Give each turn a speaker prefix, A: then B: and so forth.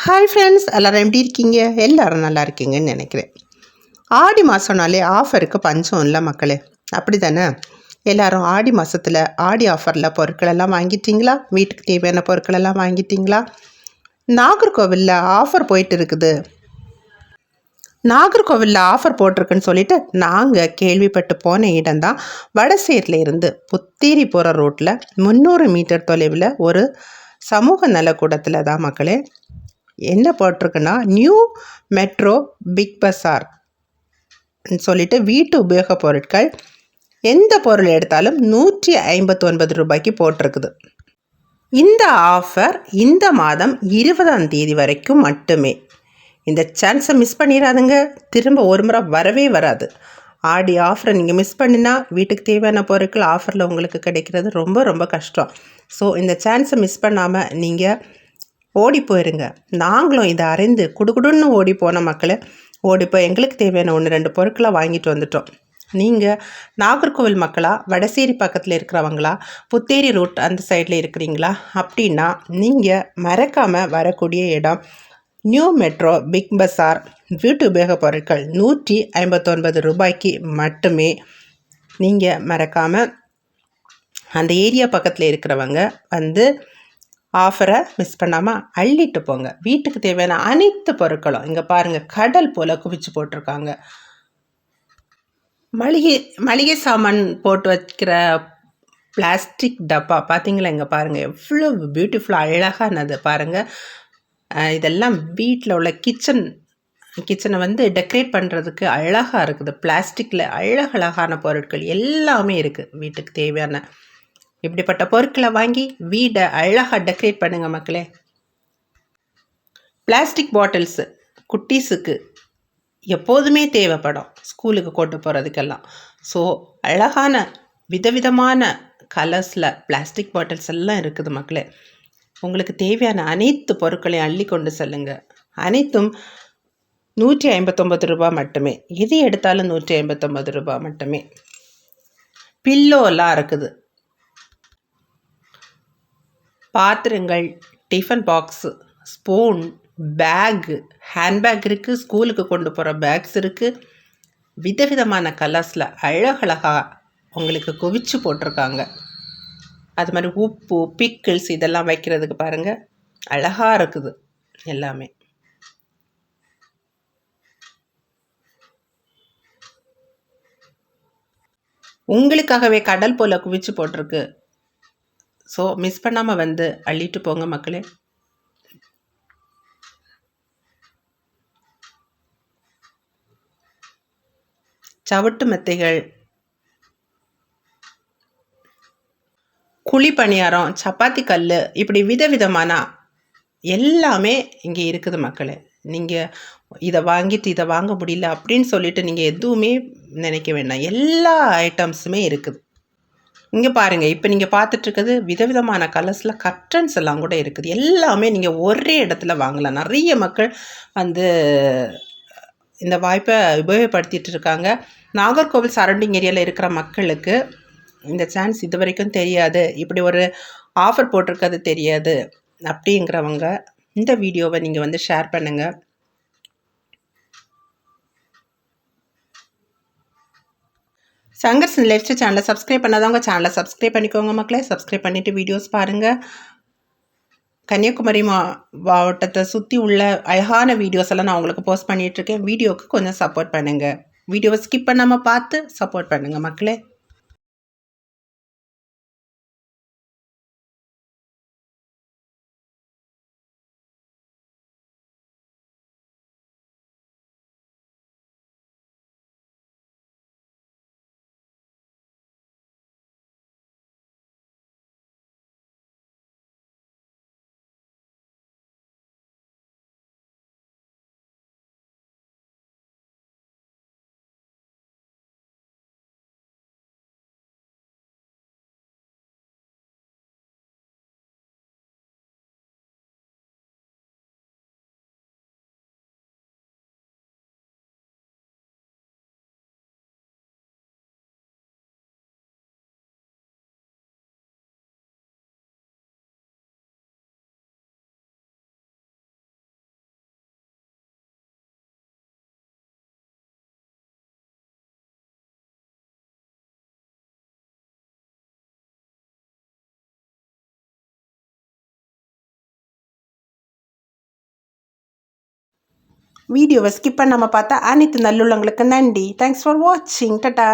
A: Hi friends, எல்லோரும் எப்படி இருக்கீங்க? எல்லோரும் நல்லா இருக்கீங்கன்னு நினைக்கிறேன். ஆடி மாதம்னாலே ஆஃபருக்கு பஞ்சம் இல்லை மக்களே, அப்படி தானே? எல்லோரும் ஆடி மாதத்தில் ஆடி ஆஃபரில் பொருட்களெல்லாம் வாங்கிட்டீங்களா? வீட்டுக்கு தேவையான பொருட்களெல்லாம் வாங்கிட்டீங்களா? நாகர்கோவிலில் ஆஃபர் போயிட்டு இருக்குது. நாகர்கோவிலில் ஆஃபர் போட்டிருக்குன்னு சொல்லிட்டு நாங்கள் கேள்விப்பட்டு போன இடம் தான் வடசேரில் இருந்து புத்தேரி போகிற ரோட்டில் 300 மீட்டர் தொலைவில் ஒரு சமூக நலக்கூடத்தில் தான் மக்களே. என்ன போட்டிருக்குன்னா, நியூ மெட்ரோ பிக் பஸார் சொல்லிட்டு வீட்டு உபயோகப் பொருட்கள் எந்த பொருள் எடுத்தாலும் 159 ரூபாய்க்கு போட்டிருக்குது. இந்த ஆஃபர் இந்த மாதம் 20ஆம் தேதி வரைக்கும் மட்டுமே. இந்த சான்ஸை மிஸ் பண்ணிடாதுங்க. திரும்ப ஒரு முறை வரவே வராது. ஆடி ஆஃபரை நீங்கள் மிஸ் பண்ணினா வீட்டுக்கு தேவையான பொருட்கள் ஆஃபரில் உங்களுக்கு கிடைக்கிறது ரொம்ப ரொம்ப கஷ்டம். ஸோ இந்த சான்ஸை மிஸ் பண்ணாமல் நீங்கள் ஓடி போயிருங்க. நாங்களும் இதை அறிந்து குடுகுடுன்னு ஓடி போன மக்களை ஓடிப்போய் எங்களுக்கு தேவையான 1-2 பொருட்களை வாங்கிட்டு வந்துட்டோம். நீங்கள் நாகர்கோவில் மக்களா, வடசேரி பக்கத்தில் இருக்கிறவங்களா, புத்தேரி ரூட் அந்த சைடில் இருக்கிறீங்களா அப்படின்னா நீங்கள் மறக்காமல் வரக்கூடிய இடம் நியூ மெட்ரோ பிக் பஸார். வீட்டு உபயோகப் பொருட்கள் 159 ரூபாய்க்கு மட்டுமே. நீங்கள் மறக்காமல் அந்த ஏரியா பக்கத்தில் இருக்கிறவங்க வந்து ஆஃபரை மிஸ் பண்ணாமல் அள்ளிட்டு போங்க. வீட்டுக்கு தேவையான அனைத்து பொருட்களும் இங்கே பாருங்கள், கடல் போல் குவிச்சு போட்டிருக்காங்க. மளிகை சாமான் போட்டு வைக்கிற பிளாஸ்டிக் டப்பா பார்த்தீங்களா? இங்கே பாருங்கள், எவ்வளோ பியூட்டிஃபுல்லாக அழகானது பாருங்கள். இதெல்லாம் வீட்டில் உள்ள கிச்சனை வந்து டெக்கரேட் பண்ணுறதுக்கு அழகாக இருக்குது. பிளாஸ்டிக்கில் அழகழகான பொருட்கள் எல்லாமே இருக்குது. வீட்டுக்கு தேவையான இப்படிப்பட்ட பொருட்களை வாங்கி வீடை அழகாக டெக்கரேட் பண்ணுங்கள் மக்களே. பிளாஸ்டிக் பாட்டில்ஸு குட்டீஸுக்கு எப்போதுமே தேவைப்படும், ஸ்கூலுக்கு கொண்டு போகிறதுக்கெல்லாம். ஸோ அழகான விதவிதமான கலர்ஸில் பிளாஸ்டிக் பாட்டில்ஸ் எல்லாம் இருக்குது மக்களே. உங்களுக்கு தேவையான அனைத்து பொருட்களையும் அள்ளி கொண்டு செல்லுங்க. அனைத்தும் 159 ரூபா மட்டுமே. எது எடுத்தாலும் 159 ரூபா மட்டுமே. பில்லோலாம் இருக்குது, பாத்திரங்கள், tiffin box, spoon, bag, handbag இருக்குது, ஸ்கூலுக்கு கொண்டு போகிற பேக்ஸ் இருக்குது. விதவிதமான கலர்ஸில் அழகழகாக உங்களுக்கு குவிச்சு போட்டிருக்காங்க. அது மாதிரி உப்பு, பிக்கிள்ஸ் இதெல்லாம் வைக்கிறதுக்கு பாருங்கள், அழகாக இருக்குது எல்லாமே. உங்களுக்காகவே கடல் போல் குவிச்சு போட்டிருக்கு. ஸோ மிஸ் பண்ணாமல் வந்து அள்ளிட்டு போங்க மக்களே. சவட்டு மெத்தைகள், குழி பணியாரம், சப்பாத்தி கல், இப்படி விதவிதமான எல்லாமே இங்கே இருக்குது மக்களே. நீங்கள் இதை வாங்கிட்டு இதை வாங்க முடியல அப்படின்னு சொல்லிட்டு நீங்கள் எதுவுமே நினைக்க வேண்டாம். எல்லா ஐட்டம்ஸுமே இருக்குது. இங்கே பாருங்கள், இப்போ நீங்கள் பார்த்துட்ருக்கிறது விதவிதமான கலர்ஸில் கர்டன்ஸ் எல்லாம் கூட இருக்குது. எல்லாமே நீங்கள் ஒரே இடத்துல வாங்கலாம். நிறைய மக்கள் வந்து இந்த வாய்ப்பை உபயோகப்படுத்திகிட்டு இருக்காங்க. நாகர்கோவில் சரௌண்டிங் ஏரியாவில் இருக்கிற மக்களுக்கு இந்த சான்ஸ் இது வரைக்கும் தெரியாது, இப்படி ஒரு ஆஃபர் போட்டிருக்கிறது தெரியாது அப்படிங்கிறவங்க இந்த வீடியோவை நீங்கள் வந்து ஷேர் பண்ணுங்கள். சங்கர்ஸ் லைஃப் ஸ்டைல் சேனலை சப்ஸ்கிரைப் பண்ணாதவங்க சேனலை சப்ஸ்கிரைப் பண்ணிக்கோங்க மக்களே. சப்ஸ்கிரைப் பண்ணிவிட்டு வீடியோஸ் பாருங்கள். கன்னியாகுமரி மாவட்டத்தை சுற்றி உள்ள அழகான வீடியோஸ் எல்லாம் நான் உங்களுக்கு போஸ்ட் பண்ணிகிட்ருக்கேன். வீடியோவுக்கு கொஞ்சம் சப்போர்ட் பண்ணுங்கள். வீடியோவை ஸ்கிப் பண்ணாமல் பார்த்து சப்போர்ட் பண்ணுங்கள் மக்களே. வீடியோவை ஸ்கிப் பண்ணாமல் பார்த்தா அனைத்து நல்லுள்ளங்களுக்கு நன்றி. தேங்க்ஸ் ஃபார் வாட்சிங். டாடா.